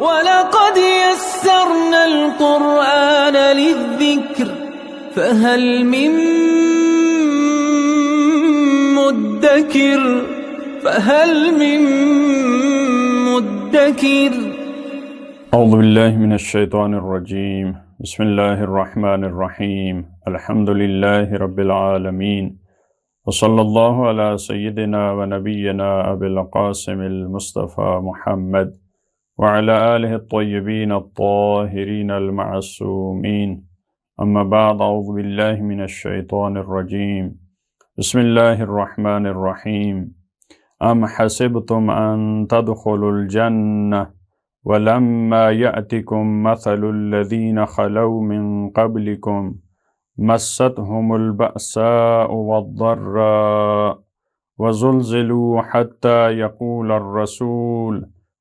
وَلَقَدْ يَسَّرْنَا الْقُرْآنَ لِلذِّكْرِ فَهَلْ مِن مُّدَّكِرٍ اعوذ باللہ من الشیطان الرجیم بسم اللہ الرحمن الرحیم الحمد للہ رب العالمین وصلی اللہ علی سیدنا و نبینا ابی القاسم المصطفى محمد وعلى آلہ الطیبین الطاہرین المعصومین اما بعد اعوذ باللہ من الشیطان الرجیم بسم اللہ الرحمن الرحیم ام حسبتم ان تدخلوا الجنہ وَلَمَّا يَأْتِكُمْ مَثَلُ الَّذِينَ خَلَوْا مِن قَبْلِكُمْ مَسَّتْهُمُ الْبَأْسَاءُ وَالضَّرَّاءُ وَزُلْزِلُوا حَتَّى يَقُولَ الرَّسُولُ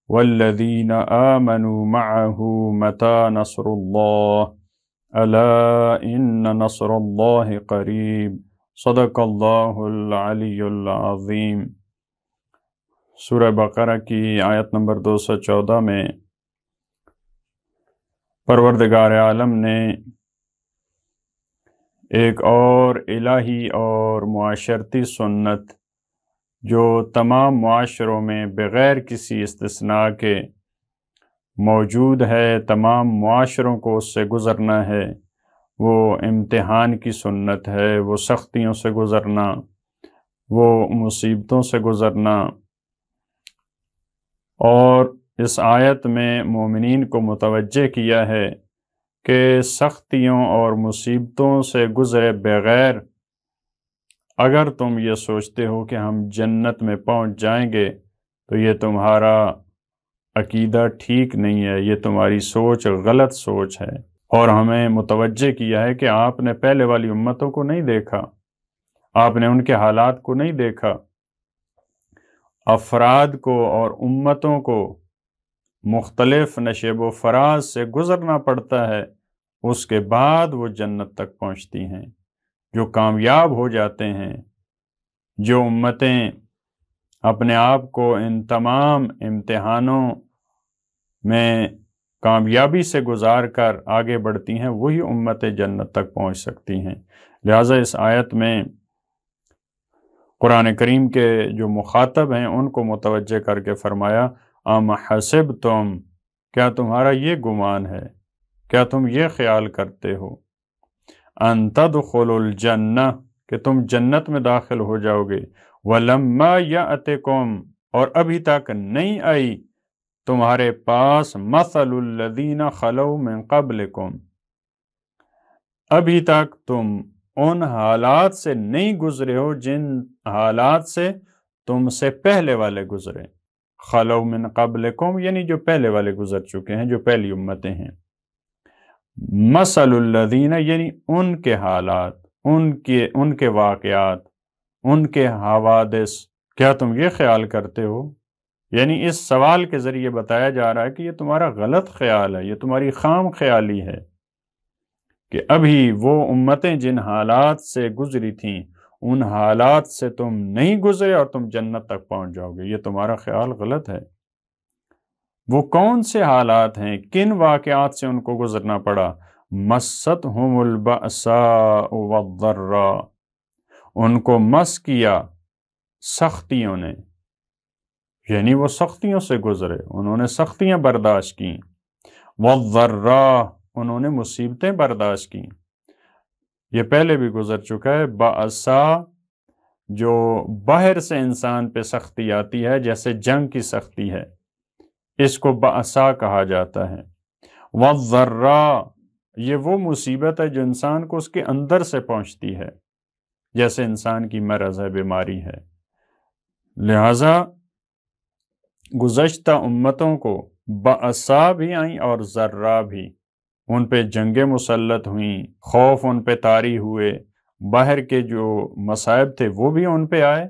وَالَّذِينَ آمَنُوا مَعَهُ مَتَى نَصْرُ اللَّهِ أَلَا إِنَّ نَصْرَ اللَّهِ قَرِيبٌ صدق اللہ العلی العظیم۔ سورہ بقرہ کی آیت نمبر 214 میں پروردگار عالم نے ایک اور الہی اور معاشرتی سنت جو تمام معاشروں میں بغیر کسی استثناء کے موجود ہے، تمام معاشروں کو اس سے گزرنا ہے، وہ امتحان کی سنت ہے، وہ سختیوں سے گزرنا، وہ مصیبتوں سے گزرنا۔ اور اس آیت میں مومنین کو متوجہ کیا ہے کہ سختیوں اور مصیبتوں سے گزرے بغیر اگر تم یہ سوچتے ہو کہ ہم جنت میں پہنچ جائیں گے تو یہ تمہارا عقیدہ ٹھیک نہیں ہے، یہ تمہاری سوچ غلط سوچ ہے۔ اور ہمیں متوجہ کیا ہے کہ آپ نے پہلے والی امتوں کو نہیں دیکھا، آپ نے ان کے حالات کو نہیں دیکھا۔ افراد کو اور امتوں کو مختلف نشیب و فراز سے گزرنا پڑتا ہے، اس کے بعد وہ جنت تک پہنچتی ہیں۔ جو کامیاب ہو جاتے ہیں، جو امتیں اپنے آپ کو ان تمام امتحانوں میں کامیابی سے گزار کر آگے بڑھتی ہیں، وہی امتیں جنت تک پہنچ سکتی ہیں۔ لہٰذا اس آیت میں قرآن کریم کے جو مخاطب ہیں ان کو متوجہ کر کے فرمایا ام حسبتم، کیا تمہارا یہ گمان ہے، کیا تم یہ خیال کرتے ہو ان تدخلوا الجنہ کہ تم جنت میں داخل ہو جاؤ گے، ولما یأتکم اور ابھی تک نہیں آئی تمہارے پاس مثل الذین خلو من قبلکم، ابھی تک تم ان حالات سے نہیں گزرے ہو جن حالات سے تم سے پہلے والے گزرے۔ خلو من قبلکم یعنی جو پہلے والے گزر چکے ہیں، جو پہلی امتیں ہیں۔ مثل الذین یعنی ان کے حالات، ان کے واقعات، ان کے حوادث، کیا تم یہ خیال کرتے ہو؟ یعنی اس سوال کے ذریعے بتایا جا رہا ہے کہ یہ تمہارا غلط خیال ہے، یہ تمہاری خام خیالی ہے کہ ابھی وہ امتیں جن حالات سے گزری تھیں ان حالات سے تم نہیں گزرے اور تم جنت تک پہنچ جاؤ گے، یہ تمہارا خیال غلط ہے۔ وہ کون سے حالات ہیں، کن واقعات سے ان کو گزرنا پڑا؟ مَسَّتْهُمُ الْبَأْسَاءُ وَالضَّرَّاءُ، ان کو مس کیا سختیوں نے، یعنی وہ سختیوں سے گزرے، انہوں نے سختیاں برداشت کیں۔ وَالضَّرَّاءُ انہوں نے مصیبتیں برداشت کیں۔ یہ پہلے بھی گزر چکا ہے۔ بأسا جو باہر سے انسان پہ سختی آتی ہے، جیسے جنگ کی سختی ہے، اس کو بأسا کہا جاتا ہے۔ والضراء یہ وہ مصیبت ہے جو انسان کو اس کے اندر سے پہنچتی ہے، جیسے انسان کی مرض ہے، بیماری ہے۔ لہذا گزشتہ امتوں کو بأسا بھی آئیں اور ضرا بھی، ان پہ جنگیں مسلط ہوئیں، خوف ان پہ طاری ہوئے، باہر کے جو مصائب تھے وہ بھی ان پہ آئے،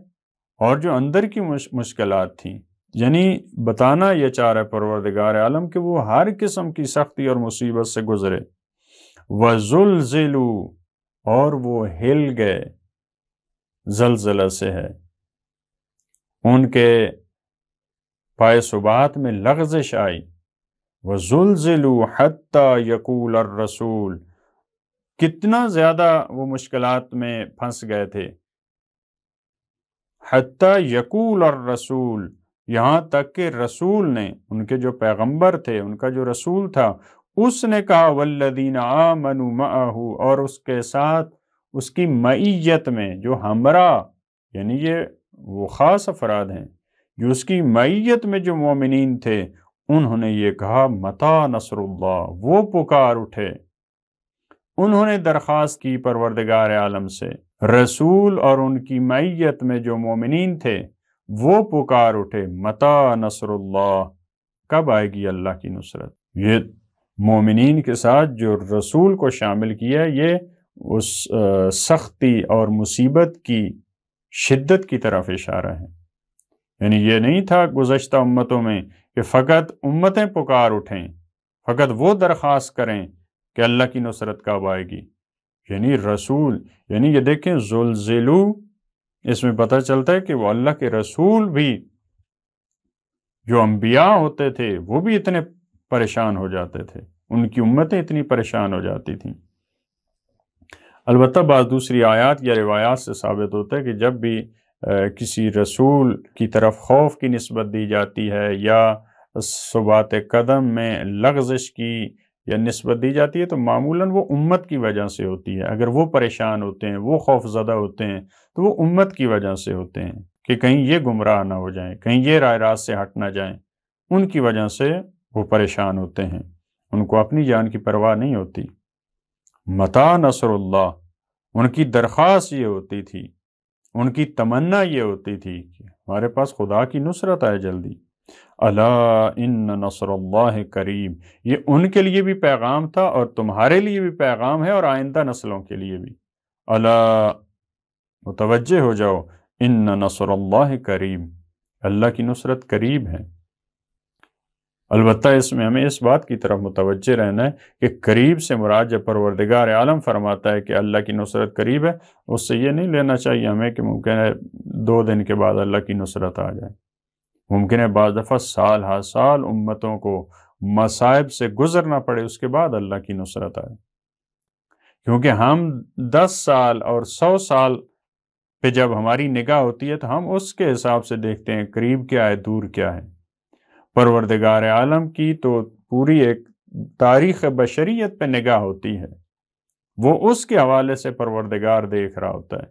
اور جو اندر کی مشکلات تھیں، یعنی بتانا یہ چاہ رہا ہے پروردگار عالم کہ وہ ہر قسم کی سختی اور مصیبت سے گزرے۔ وَزُلْزِلُوا اور وہ ہل گئے، زلزلہ سے ہے، ان کے پائے ثبات میں لغزش آئی، وَزُلْزِلُوا حَتَّى يَقُولَ الرَّسُولُ، کتنا زیادہ وہ مشکلات میں پھنس گئے تھے. حَتَّى يَقُولَ الرَّسُولُ، یہاں تک کہ رسول نے، ان کے جو پیغمبر تھے، ان کا جو رسول تھا، اس نے کہا وَالَّذِينَ آمَنُوا مَعَهُ، اور اس کے ساتھ اس کی معیت میں جو ہمراہ، یعنی یہ وہ خاص افراد ہیں جو اس کی معیت میں جو مومنین تھے، انہوں نے یہ کہا متی نصر اللہ، وہ پکار اٹھے، انہوں نے درخواست کی پروردگار عالم سے، رسول اور ان کی معیت میں جو مومنین تھے وہ پکار اٹھے متی نصر اللہ، کب آئے گی اللہ کی نصرت. یہ مومنین کے ساتھ جو رسول کو شامل کیا، یہ اس سختی اور مصیبت کی شدت کی طرف اشارہ ہے. یعنی یہ نہیں تھا گزشتہ امتوں میں کہ فقط امتیں پکار اٹھیں، فقط وہ درخواست کریں کہ اللہ کی نصرت کب آئے گی. یعنی رسول، یعنی یہ دیکھیں زلزلو، اس میں پتہ چلتا ہے کہ وہ اللہ کے رسول بھی، جو انبیاء ہوتے تھے، وہ بھی اتنے پریشان ہو جاتے تھے، ان کی امتیں اتنی پریشان ہو جاتی تھیں. البتہ بعض دوسری آیات یا روایات سے ثابت ہوتا ہے کہ جب بھی کسی رسول کی طرف خوف کی نسبت دی جاتی ہے یا ثبات قدم میں لغزش کی یا نسبت دی جاتی ہے تو معمولاً وہ امت کی وجہ سے ہوتی ہے. اگر وہ پریشان ہوتے ہیں، وہ خوف زدہ ہوتے ہیں، تو وہ امت کی وجہ سے ہوتے ہیں کہ کہیں یہ گمراہ نہ ہو جائیں، کہیں یہ رائے راست سے ہٹ نہ جائیں. ان کی وجہ سے وہ پریشان ہوتے ہیں، ان کو اپنی جان کی پرواہ نہیں ہوتی. متی نصر اللہ، ان کی درخواست یہ ہوتی تھی، ان کی تمنا یہ ہوتی تھی کہ ہمارے پاس خدا کی نصرت آئے جلدی. الا ان نصر اللہ قریب، یہ ان کے لیے بھی پیغام تھا اور تمہارے لیے بھی پیغام ہے اور آئندہ نسلوں کے لیے بھی. الا، متوجہ ہو جاؤ، ان نصر اللہ قریب، اللہ کی نصرت قریب ہے. البتہ اس میں ہمیں اس بات کی طرف متوجہ رہنا ہے کہ قریب سے مراد جب پروردگار عالم فرماتا ہے کہ اللہ کی نصرت قریب ہے، اس سے یہ نہیں لینا چاہیے ہمیں کہ ممکن ہے 2 دن کے بعد اللہ کی نصرت آ جائے. ممکن ہے بعض دفعہ سال ہر سال امتوں کو مصائب سے گزرنا پڑے، اس کے بعد اللہ کی نصرت آئے. کیونکہ ہم 10 سال اور 100 سال پہ جب ہماری نگاہ ہوتی ہے تو ہم اس کے حساب سے دیکھتے ہیں قریب کیا ہے، دور کیا ہے. پروردگار عالم کی تو پوری ایک تاریخ بشریت پہ نگاہ ہوتی ہے، وہ اس کے حوالے سے پروردگار دیکھ رہا ہوتا ہے.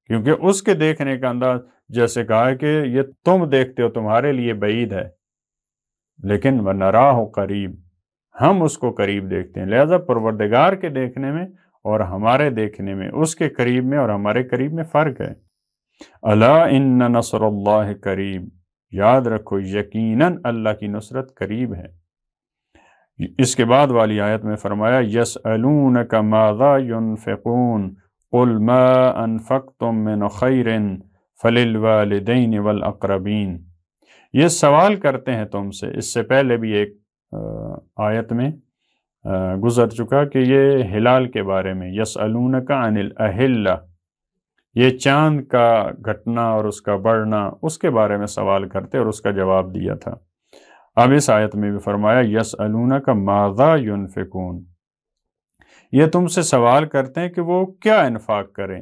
کیونکہ اس کے دیکھنے کا انداز، جیسے کہا ہے کہ یہ تم دیکھتے ہو تمہارے لیے بعید ہے، لیکن وَنَرَاهُ قریب، ہم اس کو قریب دیکھتے ہیں. لہذا پروردگار کے دیکھنے میں اور ہمارے دیکھنے میں، اس کے قریب میں اور ہمارے قریب میں فرق ہے. الا ان نصر اللہ قریب، یاد رکھو یقیناً اللہ کی نصرت قریب ہے. اس کے بعد والی آیت میں فرمایا یسألونک ماذا ينفقون قل ما انفقتم من خیر فللوالدین والاقربین. یہ سوال کرتے ہیں تم سے، اس سے پہلے بھی ایک آیت میں گزر چکا کہ یہ ہلال کے بارے میں، یسألونک عن الاہلہ، یہ چاند کا گھٹنا اور اس کا بڑھنا، اس کے بارے میں سوال کرتے اور اس کا جواب دیا تھا. اب اس آیت میں بھی فرمایا یسألونک ماذا ينفقون، یہ تم سے سوال کرتے ہیں کہ وہ کیا انفاق کریں،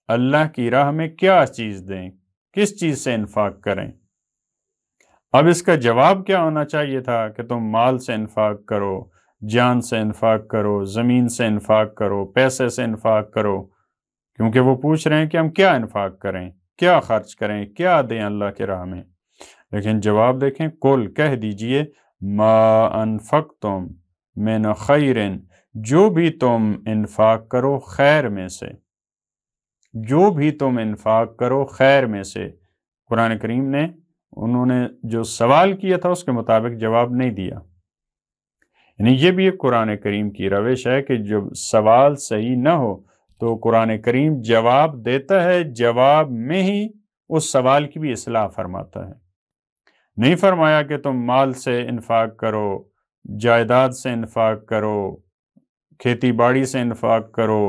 اللہ کی راہ میں کیا چیز دیں، کس چیز سے انفاق کریں. اب اس کا جواب کیا ہونا چاہیے تھا کہ تم مال سے انفاق کرو، جان سے انفاق کرو، زمین سے انفاق کرو، پیسے سے انفاق کرو. کیونکہ وہ پوچھ رہے ہیں کہ ہم کیا انفاق کریں، کیا خرچ کریں، کیا دیں اللہ کے راہ میں. لیکن جواب دیکھیں، قل، کہہ دیجئے، ما انفقتم من خیر، جو بھی تم انفاق کرو خیر میں سے، جو بھی تم انفاق کرو خیر میں سے. قرآن کریم نے انہوں نے جو سوال کیا تھا اس کے مطابق جواب نہیں دیا. یعنی یہ بھی ایک قرآن کریم کی روش ہے کہ جب سوال صحیح نہ ہو تو قرآن کریم جواب دیتا ہے، جواب میں ہی اس سوال کی بھی اصلاح فرماتا ہے. نہیں فرمایا کہ تم مال سے انفاق کرو، جائیداد سے انفاق کرو، کھیتی باڑی سے انفاق کرو،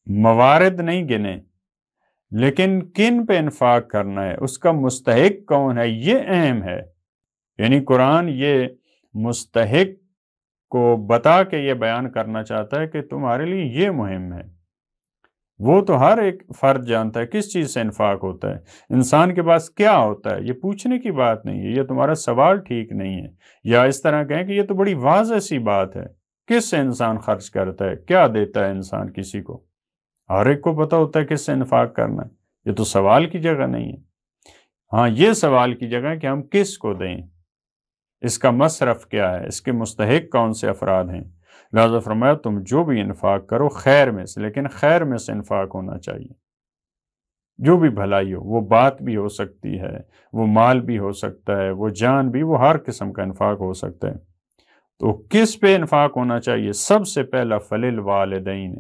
موارد نہیں گنے، لیکن کن پہ انفاق کرنا ہے، اس کا مستحق کون ہے، یہ اہم ہے. یعنی قرآن یہ مستحق کو بتا کے یہ بیان کرنا چاہتا ہے کہ تمہارے لیے یہ مہم ہے۔ وہ تو ہر ایک فرد جانتا ہے کس چیز سے انفاق ہوتا ہے، انسان کے پاس کیا ہوتا ہے، یہ پوچھنے کی بات نہیں ہے، یہ تمہارا سوال ٹھیک نہیں ہے، یا اس طرح کہیں کہ یہ تو بڑی واضح سی بات ہے، کس سے انسان خرچ کرتا ہے، کیا دیتا ہے انسان کسی کو، ہر ایک کو پتہ ہوتا ہے کس سے انفاق کرنا ہے، یہ تو سوال کی جگہ نہیں ہے۔ ہاں یہ سوال کی جگہ ہے کہ ہم کس کو دیں، اس کا مصرف کیا ہے، اس کے مستحق کون سے افراد ہیں۔ لہذا فرمایا تم جو بھی انفاق کرو خیر میں سے، لیکن خیر میں سے انفاق ہونا چاہیے، جو بھی بھلائی ہو، وہ بات بھی ہو سکتی ہے، وہ مال بھی ہو سکتا ہے، وہ جان بھی، وہ ہر قسم کا انفاق ہو سکتا ہے۔ تو کس پہ انفاق ہونا چاہیے؟ سب سے پہلا فللوالدین،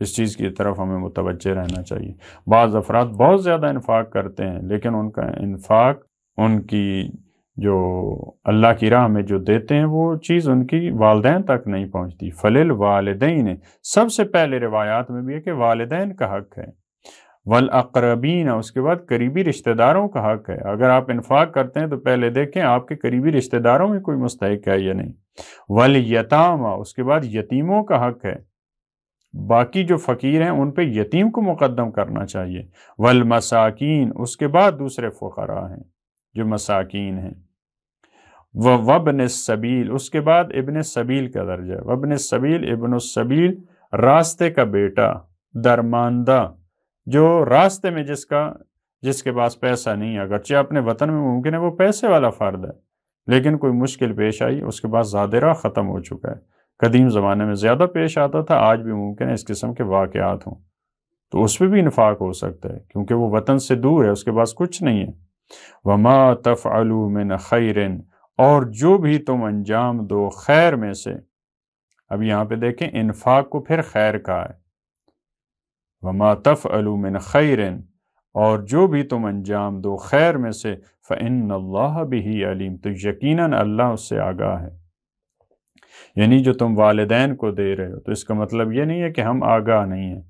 اس چیز کی طرف ہمیں متوجہ رہنا چاہیے۔ بعض افراد بہت زیادہ انفاق کرتے ہیں لیکن ان کا انفاق، ان کی جو اللہ کی راہ میں جو دیتے ہیں وہ چیز ان کی والدین تک نہیں پہنچتی۔ فللوالدین سب سے پہلے روایات میں بھی ہے کہ والدین کا حق ہے، والاقربین اس کے بعد قریبی رشتہ داروں کا حق ہے۔ اگر آپ انفاق کرتے ہیں تو پہلے دیکھیں آپ کے قریبی رشتہ داروں میں کوئی مستحق ہے یا نہیں۔ والیتامی اس کے بعد یتیموں کا حق ہے، باقی جو فقیر ہیں ان پہ یتیم کو مقدم کرنا چاہیے۔ والمساکین اس کے بعد دوسرے فقراء ہیں جو مساکین ہیں۔ وابن السبیل اس کے بعد ابن السبیل کا درجہ، وابن السبیل ابن السبیل راستے کا بیٹا، درماندہ، جو راستے میں جس کے پاس پیسہ نہیں ہے، اگرچہ اپنے وطن میں ممکن ہے وہ پیسے والا فرد ہے لیکن کوئی مشکل پیش آئی، اس کے پاس زیادہ راہ ختم ہو چکا ہے، قدیم زمانے میں زیادہ پیش آتا تھا، آج بھی ممکن ہے اس قسم کے واقعات ہوں، تو اس پہ بھی انفاق ہو سکتا ہے کیونکہ وہ وطن سے دور ہے، اس کے پاس کچھ نہیں ہے۔ وَمَا تَفْعَلُوا مِنْ خَيْرٍ اور جو بھی تم انجام دو خیر میں سے، اب یہاں پہ دیکھیں انفاق کو پھر خیر کہا ہے، وَمَا تَفْعَلُوا مِنْ خَيْرٍ اور جو بھی تم انجام دو خیر میں سے فَإِنَّ اللَّهَ بِهِ عَلِيمٌ تو یقیناً اللہ اس سے آگاہ ہے۔ یعنی جو تم والدین کو دے رہے ہو تو اس کا مطلب یہ نہیں ہے کہ ہم آگاہ نہیں ہیں۔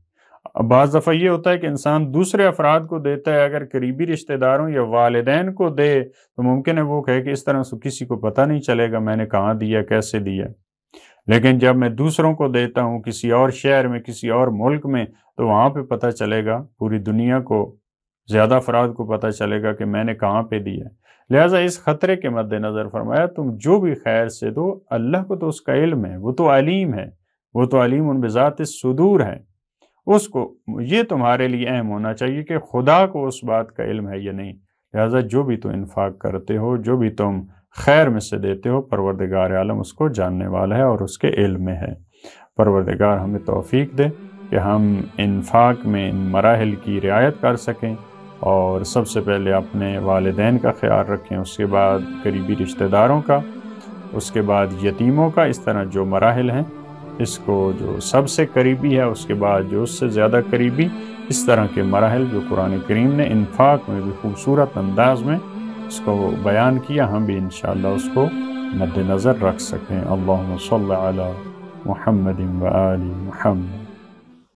بعض دفعہ یہ ہوتا ہے کہ انسان دوسرے افراد کو دیتا ہے، اگر قریبی رشتہ داروں یا والدین کو دے تو ممکن ہے وہ کہے کہ اس طرح سے کسی کو پتہ نہیں چلے گا میں نے کہاں دیا، کیسے دیا، لیکن جب میں دوسروں کو دیتا ہوں کسی اور شہر میں، کسی اور ملک میں، تو وہاں پہ پتہ چلے گا، پوری دنیا کو، زیادہ افراد کو پتہ چلے گا کہ میں نے کہاں پہ دیا۔ لہٰذا اس خطرے کے مد نظر فرمایا تم جو بھی خیر سے دو، اللہ کو تو اس کا علم ہے، وہ تو علیم ہے، وہ تو علیم بذات الصدور ہے، اس کو یہ تمہارے لیے اہم ہونا چاہیے کہ خدا کو اس بات کا علم ہے یا نہیں۔ لہٰذا جو بھی تم انفاق کرتے ہو، جو بھی تم خیر میں سے دیتے ہو، پروردگار عالم اس کو جاننے والا ہے اور اس کے علم میں ہے۔ پروردگار ہمیں توفیق دے کہ ہم انفاق میں ان مراحل کی رعایت کر سکیں، اور سب سے پہلے اپنے والدین کا خیال رکھیں، اس کے بعد قریبی رشتہ داروں کا، اس کے بعد یتیموں کا، اس طرح جو مراحل ہیں اس کو جو سب سے قریبی ہے، اس کے بعد جو اس سے زیادہ قریبی، اس طرح کے مراحل جو قرآن کریم نے انفاق میں بھی خوبصورت انداز میں اس کو بیان کیا، ہم بھی انشاءاللہ اس کو مد نظر رکھ سکیں۔ اللہم صلی علی محمد و آل محمد۔